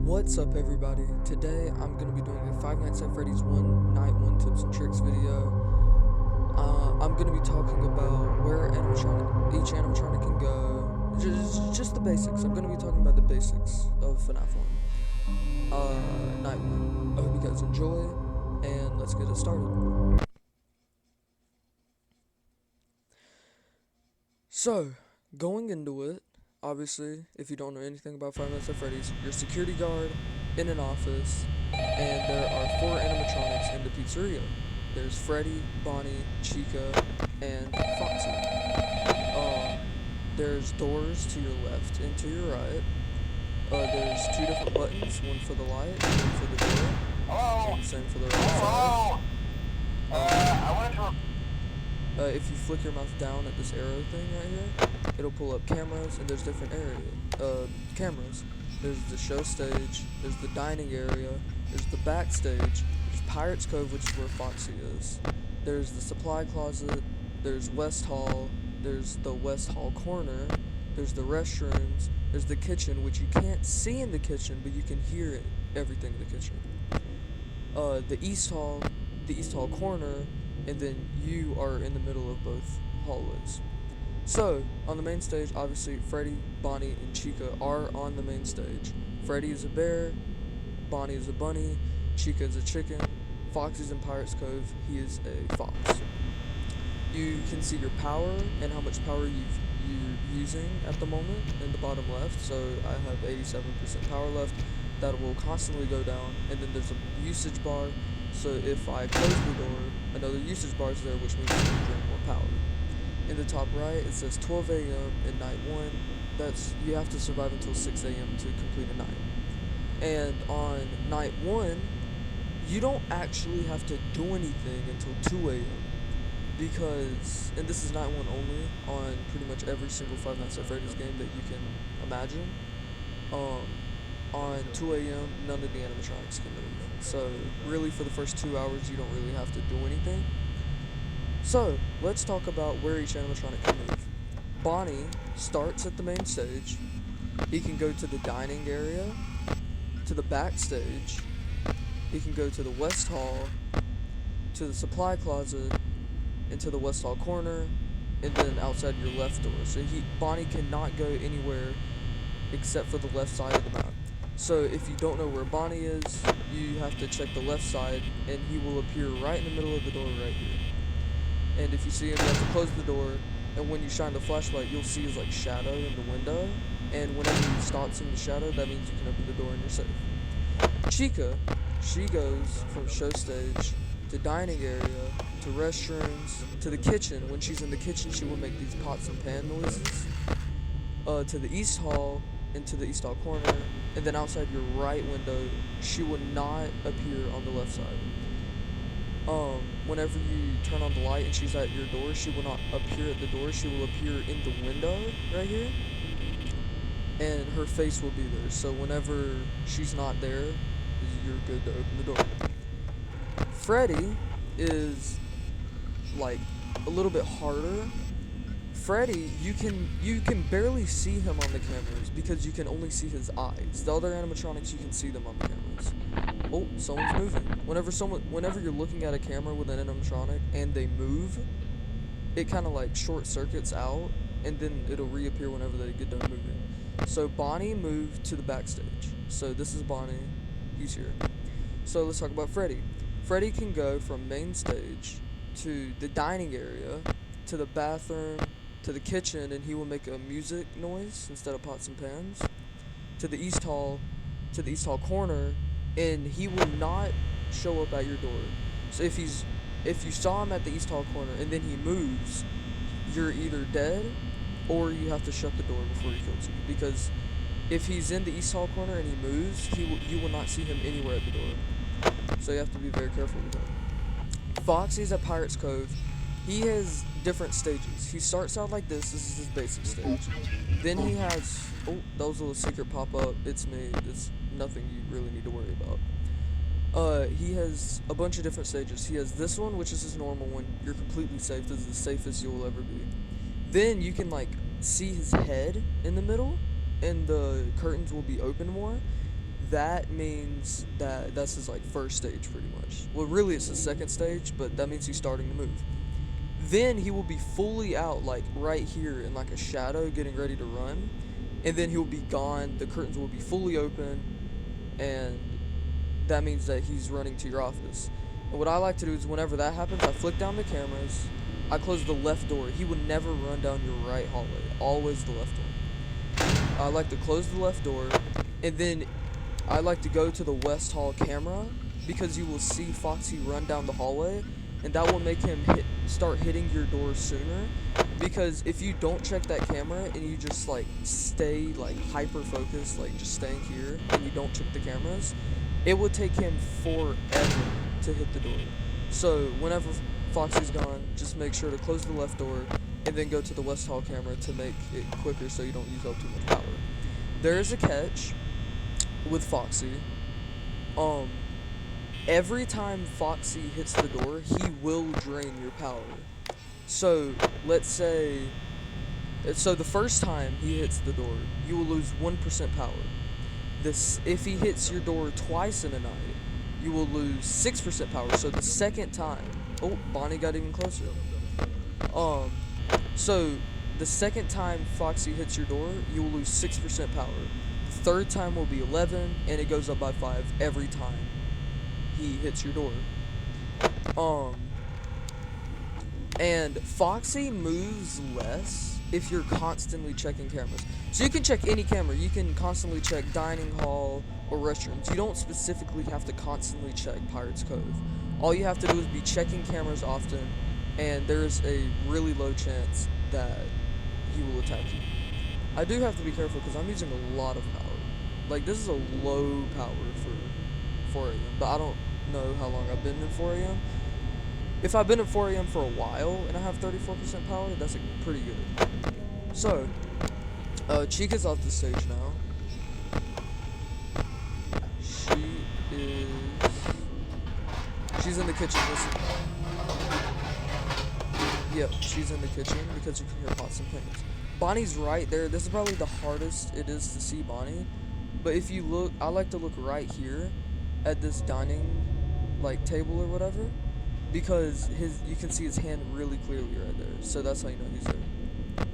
What's up, everybody? Today I'm going to be doing a Five Nights at Freddy's Night 1 tips and tricks video. I'm going to be talking about where each animatronic can go. Just the basics. I'm going to be talking about the basics of FNAF 1. Night 1. I hope you guys enjoy, and let's get it started. So, going into it, obviously, if you don't know anything about Five Nights at Freddy's, you're a security guard in an office, and there are 4 animatronics in the pizzeria. There's Freddy, Bonnie, Chica, and Foxy. There's doors to your left and to your right. There's 2 different buttons, one for the light, one for the door. And the same for the right side. I wanted to... If you flick your mouse down at this arrow thing right here, it'll pull up cameras, and there's different cameras. There's the show stage, there's the dining area, there's the backstage, there's Pirate's Cove, which is where Foxy is. There's the supply closet, there's West Hall, there's the West Hall corner, there's the restrooms, there's the kitchen, which you can't see in the kitchen, but you can hear everything in the kitchen. The East Hall corner, and then you are in the middle of both hallways. So, on the main stage, obviously, Freddy, Bonnie, and Chica are on the main stage. Freddy is a bear, Bonnie is a bunny, Chica is a chicken, Foxy's in Pirate's Cove, he is a fox. You can see your power and how much power you're using at the moment in the bottom left. So, I have 87% power left. That will constantly go down, and then there's a usage bar. So if I close the door, another usage bar is there, which means you can drain more power. In the top right, it says 12 a.m. in night 1. You have to survive until 6 a.m. to complete a night. And on night 1, you don't actually have to do anything until 2 a.m. because, and this is night 1 only, on pretty much every single Five Nights at Freddy's game that you can imagine, on 2 a.m., none of the animatronics can move. So, really, for the first 2 hours, you don't really have to do anything. So, let's talk about where each animatronic can move. Bonnie starts at the main stage. He can go to the dining area, to the backstage. He can go to the West Hall, to the supply closet, into the West Hall corner, and then outside your left door. So, Bonnie cannot go anywhere except for the left side of the map. So if you don't know where Bonnie is, you have to check the left side, and he will appear right in the middle of the door right here. And if you see him, you have to close the door, and when you shine the flashlight, you'll see his shadow in the window, and whenever he stops in the shadow, that means you can open the door and you're safe. Chica, she goes from show stage to dining area, to restrooms, to the kitchen. When she's in the kitchen, she will make these pots and pan noises. To the East Hall, into the East Hall corner, and then outside your right window, she will not appear on the left side. Whenever you turn on the light and she's at your door, she will not appear at the door, she will appear in the window right here, and her face will be there. So whenever she's not there, you're good to open the door. Freddy is a little bit harder. Freddy, you can barely see him on the cameras because you can only see his eyes. The other animatronics, you can see them on the cameras. Oh, someone's moving. Whenever you're looking at a camera with an animatronic and they move, it kind of short circuits out, and then it'll reappear whenever they get done moving. So Bonnie moved to the backstage. So this is Bonnie. He's here. So let's talk about Freddy. Freddy can go from main stage to the dining area, to the bathroom, to the kitchen, and he will make a music noise instead of pots and pans, to the East Hall corner, and he will not show up at your door. So if you saw him at the East Hall corner and then he moves, you're either dead or you have to shut the door before he kills you, because if he's in the East Hall corner and he moves, you will not see him anywhere at the door. So you have to be very careful with that. Foxy's at Pirate's Cove. He has different stages. He starts out like this. This is his basic stage. Then he has... Oh, that was a little secret pop-up. It's me. It's nothing you really need to worry about. He has a bunch of different stages. He has this one, which is his normal one. You're completely safe. This is the safest you'll ever be. Then you can, see his head in the middle, and the curtains will be open more. that means that that's his like first stage pretty much. Well, really it's his second stage, but that means he's starting to move. Then he will be fully out like right here in like a shadow getting ready to run, and then he'll be gone. The curtains will be fully open, and that means that he's running to your office. And what I like to do is whenever that happens, I flick down the cameras, I close the left door. He would never run down your right hallway, always the left door. I like to close the left door, and then I like to go to the West Hall camera because you will see Foxy run down the hallway, and that will make him start hitting your door sooner. Because if you don't check that camera and you just like stay like hyper focused, like just staying here, and you don't check the cameras, it would take him forever to hit the door. So whenever Foxy's gone, just make sure to close the left door and then go to the West Hall camera to make it quicker so you don't use up too much power. There is a catch with Foxy. Every time Foxy hits the door, he will drain your power. So let's say, the first time he hits the door, you will lose 1% power. If he hits your door twice in a night, you will lose 6% power. So the second time, oh, Bonnie got even closer. So the second time Foxy hits your door, you will lose 6% power. The third time will be 11, and it goes up by 5 every time he hits your door. And Foxy moves less if you're constantly checking cameras. So you can check any camera. You can constantly check dining hall or restrooms. You don't specifically have to constantly check Pirates Cove. All you have to do is be checking cameras often, and there's a really low chance that he will attack you. I do have to be careful because I'm using a lot of power. Like, this is a low power for 4 a.m., but I don't know how long I've been in 4 a.m. If I've been at 4 a.m. for a while and I have 34% power, that's pretty good. So, Chica's off the stage now. She's in the kitchen, listen. Yep, she's in the kitchen because you can hear pots and pans. Bonnie's right there. This is probably the hardest it is to see Bonnie. But if you look, I like to look right here at this dining, like, table or whatever. Because you can see his hand really clearly right there. So that's how you know he's there.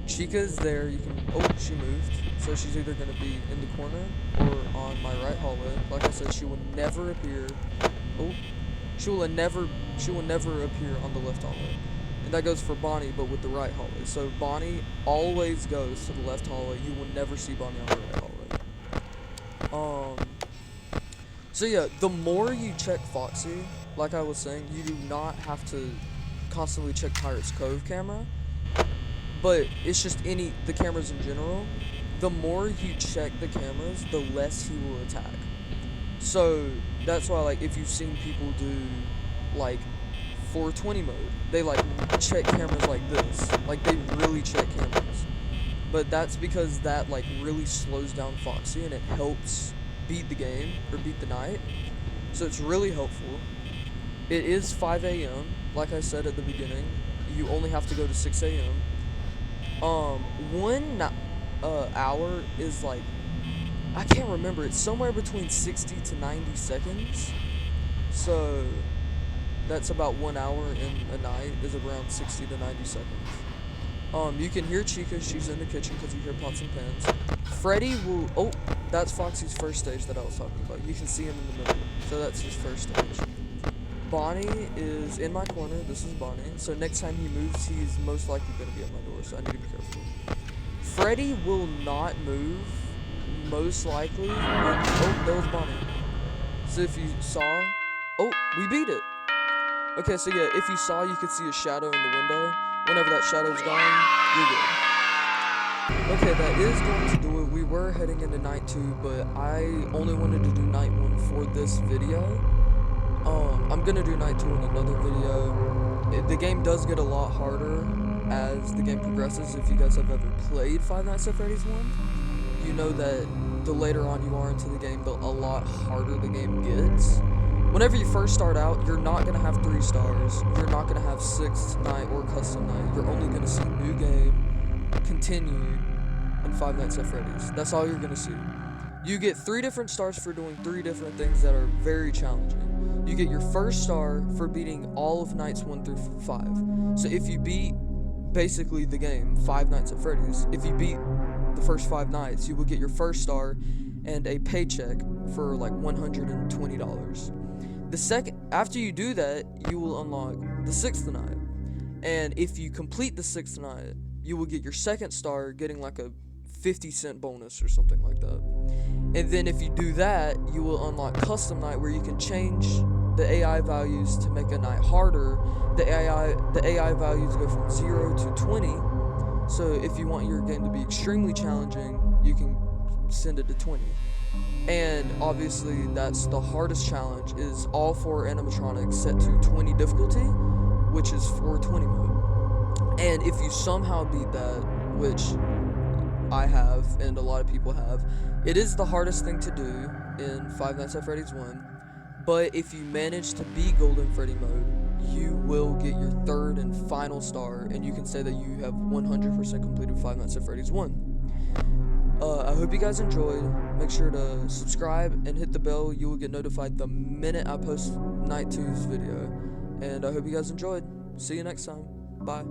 Chica's there. Oh, she moved. So she's either going to be in the corner or on my right hallway. Like I said, she will never appear. Oh, she will never appear on the left hallway. And that goes for Bonnie, but with the right hallway. So Bonnie always goes to the left hallway. You will never see Bonnie on the right hallway. So yeah, the more you check Foxy, like I was saying, you do not have to constantly check Pirates Cove camera, but it's just the cameras in general. The more you check the cameras, the less he will attack. So that's why, like, if you've seen people do like 420 mode, they like check cameras like this, like they really check cameras. But that's because that like really slows down Foxy and it helps beat the game or beat the night. So it's really helpful. It is 5 a.m. like I said at the beginning. You only have to go to 6 a.m. 1 hour is like, I can't remember, it's somewhere between 60 to 90 seconds. So that's about 1 hour in a night is around 60 to 90 seconds. You can hear Chica, she's in the kitchen because you hear pots and pans. Freddy will, oh, that's Foxy's first stage that I was talking about. You can see him in the middle, so that's his first stage. Bonnie is in my corner. This is Bonnie. So next time he moves, he's most likely going to be at my door, so I need to be careful. Freddy will not move, most likely. Oh, there was Bonnie. So if you saw... Oh, we beat it. Okay, so yeah, if you saw, you could see a shadow in the window. Whenever that shadow's gone, you're good. Okay, that is going to do it. We were heading into night 2, but I only wanted to do night 1 for this video. I'm gonna do night 2 in another video. The game does get a lot harder as the game progresses. If you guys have ever played Five Nights at Freddy's 1, you know that the later on you are into the game, a lot harder the game gets. Whenever you first start out, you're not gonna have 3 stars. You're not gonna have 6th night or custom night. You're only gonna see new game, continue, and Five Nights at Freddy's. That's all you're gonna see. You get 3 different stars for doing 3 different things that are very challenging. You get your first star for beating all of nights 1 through 5. So if you beat basically the game, Five Nights at Freddy's, if you beat the first 5 nights, you will get your first star and a paycheck for like $120. The second, after you do that, you will unlock the 6th night. And if you complete the 6th night, you will get your second star, getting like a 50-cent bonus or something like that. And then if you do that, you will unlock custom night, where you can change the AI values to make a night harder. The AI values go from 0 to 20. So if you want your game to be extremely challenging, you can send it to 20. And obviously that's the hardest challenge, is all 4 animatronics set to 20 difficulty, which is 420 mode. And if you somehow beat that, which I have and a lot of people have, it is the hardest thing to do in Five Nights at Freddy's 1. But if you manage to beat Golden Freddy mode, you will get your 3rd and final star, and you can say that you have 100% completed Five Nights at Freddy's 1. I hope you guys enjoyed. Make sure to subscribe and hit the bell. You will get notified the minute I post Night 2's video. And I hope you guys enjoyed. See you next time. Bye.